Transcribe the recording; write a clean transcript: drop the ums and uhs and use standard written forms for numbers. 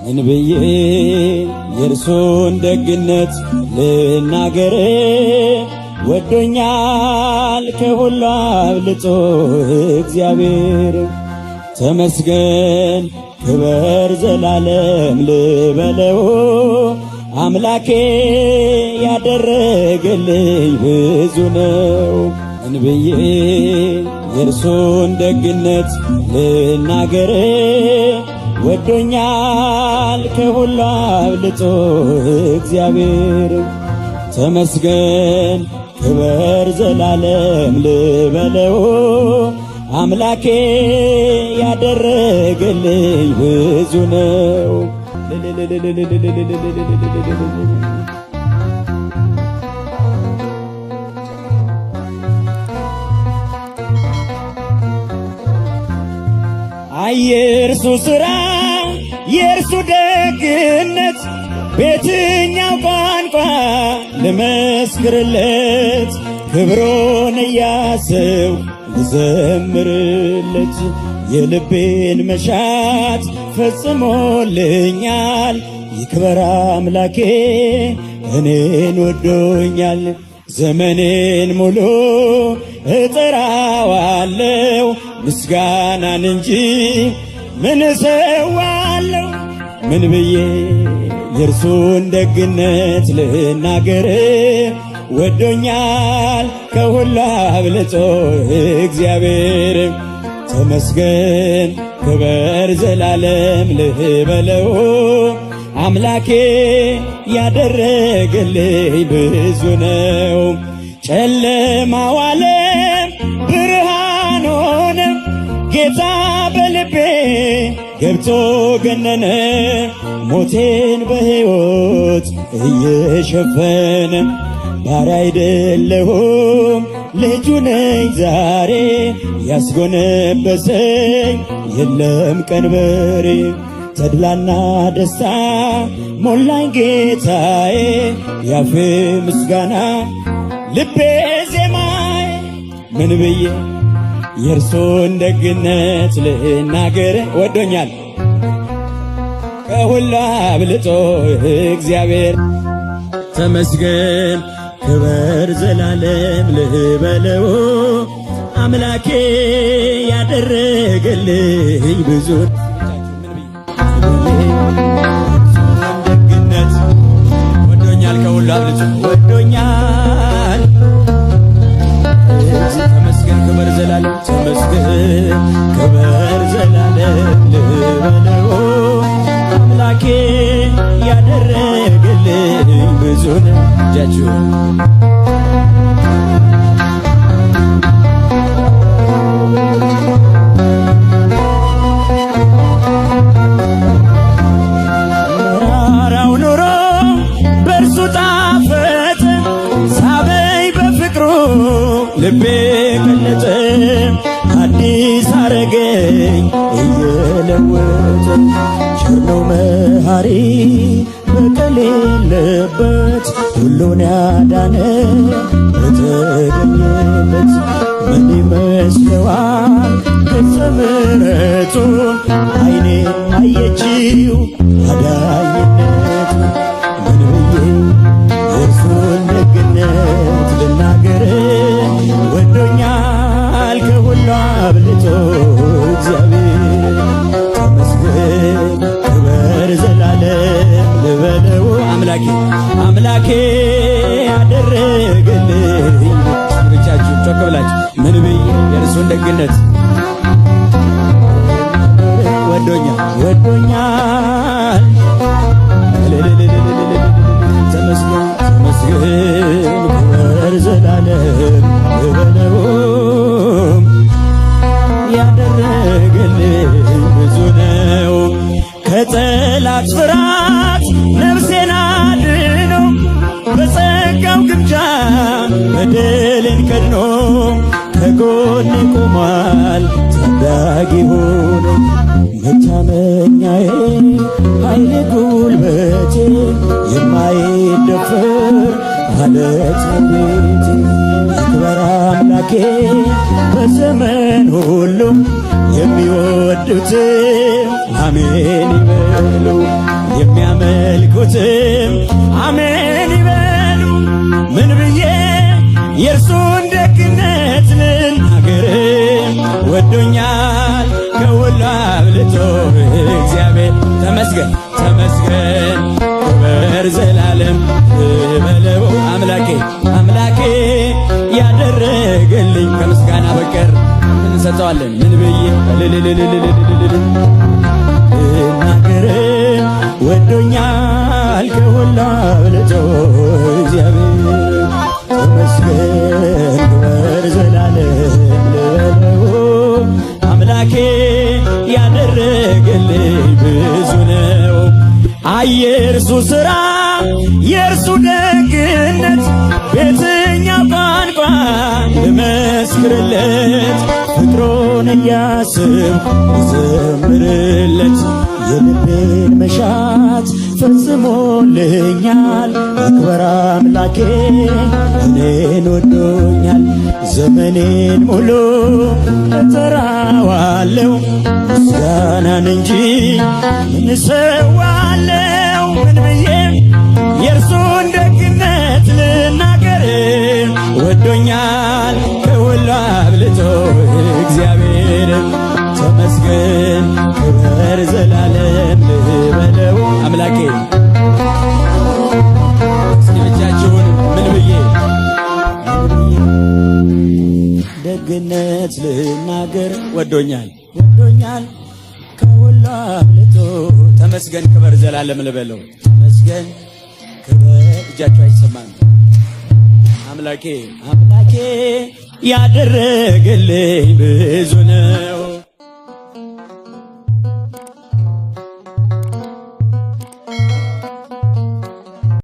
እንብዬ የእርሱን ደግነት ልናገር ወዶኛል ከሁሉ አብልጦ እግዚአብሔር ተመስገን ክበር ዘላለም ልበለው አምላኬ ያደረገልኝ ብዙ ነው። እንብዬ የእርሱን ደግነት ልናገር ወዶኛል ከሁሉ አብልጦ እግዚአብሔር ተመስገን ክበር ዘላለም ልበለው አምላኬ ያደረገልኝ ብዙ ነው። የእርሱ ሥራ የእርሱ ደግነት በየትኛው ቋንቋ ልመስክርለት? ክብሩን እያሰብኩ ልዘምርለት። የልቤን መሻት ፈጽሞልኛል። ይክበር አምላኬ እኔን ወዶኛል። ዘመኔን ሙሉ እጠራዋለሁ ምስጋናን እንጂ ምን እሰዋለሁ? ምን ብዬ የእርሱን ደግነት ልናገር? ወዶኛል ከሁሉ አብልጦ እግዚአብሔር ተመስገን ክበር ዘላለም ልበለው አምላኬ ያደረገልኝ ብዙ ነው። ጨለማው ዓለም ብርሃን ሆነ፣ ጌታ በልቤ ገብቶ ገነነ። ሞቴን በሕይወት እየሸፈነ ባሪያ አይደለሁም ልጁ ነኝ ዛሬ። ያስጎነበሰኝ የለም ቀንበሬ። ተድላና ደስታ ሞላኝ ጌታዬ። ያፌ ምስጋና ልቤ ዜማዬ። ምን ብዬ የእርሱን ደግነት ልናገር? ወዶኛል ከሁሉ አብልጦ እግዚአብሔር ተመስገን ክበር ዘላለም ልበለው አምላኬ ያደረገልኝ ብዙ ደግነት። ወዶኛል ከሁሉ አብልጦ ወዶኛል። ተመስገን ክበር ዘላለም ተመስገን ክበር ዘላለም ልበለው አምላኬ ያደረገልኝ ብዙ ነው። እጃችሁ መራራው ኑሮ በእርሱ ጣፈጠ፣ ሳበኝ በፍቅሩ ልቤ ቀለጠ። አዲስ አረገኝ እየለወጠ ቸር ነው መሐሪ በቀል የለበት ሁሉን ያዳነ በተገኘበት። ምን ይመስለዋል ገጸ ምሕረቱን ዓይኔ አየችው አዳኝነቱን። ምን ብዬ የእርሱን ደግነት ልናገር? ወዶኛል ከሁሉ አብልጦ እግዚአብሔር ተመስገን ክበር ዘላለም ልበለው አምላኬ አምላኬ ያደረገልኝ። ብቻችሁ ጮክ ብላችሁ ምን ብዬ የእርሱን ደግነት? ወዶኛል ወዶኛል ተመስገን ተመስገን ክበር ዘላለም ልበለው ያደረገልኝ ብዙ ነው። ከጠላት ፍርሃት ነፍሴን አድኖ በጸጋው ግምጃ በደልን ከድኖ ከጎኔ ቆሟል ታዳጊ ሆኖ። መታመኛዬ ኃይሌ ጉልበቴ የማይደፈር አለት ቤቴ። ይክበር አምላኬ በዘመን ሁሉ የሚወዱትም አሜን ይበሉ፣ የሚያመልኩትም አሜን ይበሉ። ምን ብዬ የእርሱን ደግነት ልናገር? ወዶኛል ከሁሉ አብልጦ እግዚአብሔር። ተመስገን ተመስገን ክበር ዘላለም በለው አምላኬ አምላኬ ያደረገልኝ ከምስጋና በቀር እንሰጠዋለን። ምን ብዬ ልናገር? ወዶኛል ከሁሉ አብልጦ እግዚአብሔር። ተመስገን ክበር ዘላለም ልበለው አምላኬ ያደረገልኝ ብዙ ነው። የእርሱ ሥራ የእርሱ ደግነት በየትኛው ቋንቋ ልመስክርለት? ፍቅሩን እያስብኩ ልዘምርለት። የልቤን መሻት ፈጽሞልኛል። ይክበር አምላኬ እኔን ወዶኛል። ዘመኔን ሙሉ እጠራዋለሁ ምስጋናን እንጂ ምን እሰዋለሁ? ምን ብዬ የእርሱን ደግነት ልናገር? ወዶኛል ከሁሉ አብልጦ እግዚአብሔር። ተመስገን ክበር ዘላለም ልበለው አምላኬ። እስኪ ብቻችሁን ምን ብዬ ደግነት ልናገር? ወዶኛል ወዶኛል ከሁሉ አብልጦ። ተመስገን ክበር ዘላለም ልበለው። ተመስገን ክበር። እጃችሁ አይሰማም። አምላኬ አምላኬ ያደረገልኝ ብዙ ነው።